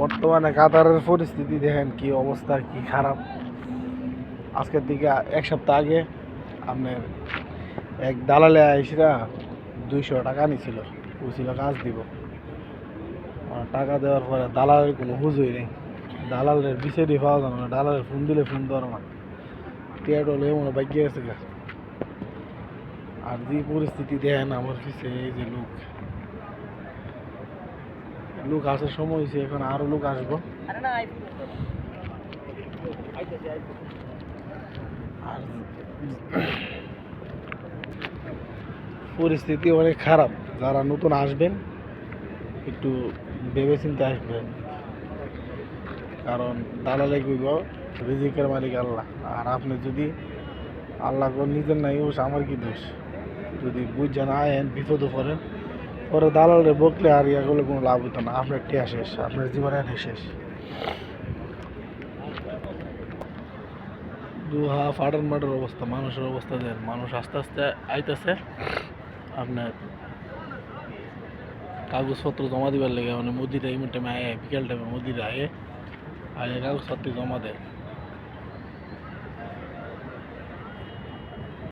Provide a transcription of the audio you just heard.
বর্তমানে কাতারের পরিস্থিতি দেখেন কি অবস্থা, কি খারাপ। আজকের দিকে 1 সপ্তাহ আগে আপনার এক দালালে আইসরা 200 টাকা নিছিল, বলছিল কাজ দিব। টাকা দেওয়ার পরে দালালের কোনো হুজই নেই, দালালের বিচারই পাওয়া যাবে না, দালালের ফোন দিলে ফোন দেওয়ার না, টিয়াটলে মনে বাইকে গেছে গা। আর যে পরিস্থিতি দেখেন আমার পিছিয়ে, এই যে লোক আসার সময় হয়েছে, এখন আরো লোক আসবো। আর পরিস্থিতি অনেক খারাপ। যারা নতুন আসবেন একটু ভেবে চিন্তে আসবেন, কারণ দালালে কইব রিজিকের মালিক আল্লাহ। আর আপনি যদি আল্লাহ নিজের নাই, অবশ্য আমার কি দোষ? যদি বুঝে না আয়েন বিপদে পড়েন, পরে দালালে বকলে আর ইয়াগুলো কোনো লাভ হতো না। আপনার টিয়া শেষ, আপনার জীবনের শেষ। দুহা ফাটার মাটার অবস্থা, মানুষের অবস্থা দেন। মানুষ আস্তে আস্তে আইতেছে আপনার কাগজপত্র জমা দিবার লেগে, মানে মোদিরা এই টাইমে আয়ে, বিকেল টাইমে মোদিরা আয়ে কাগজপত্র জমা দেয়।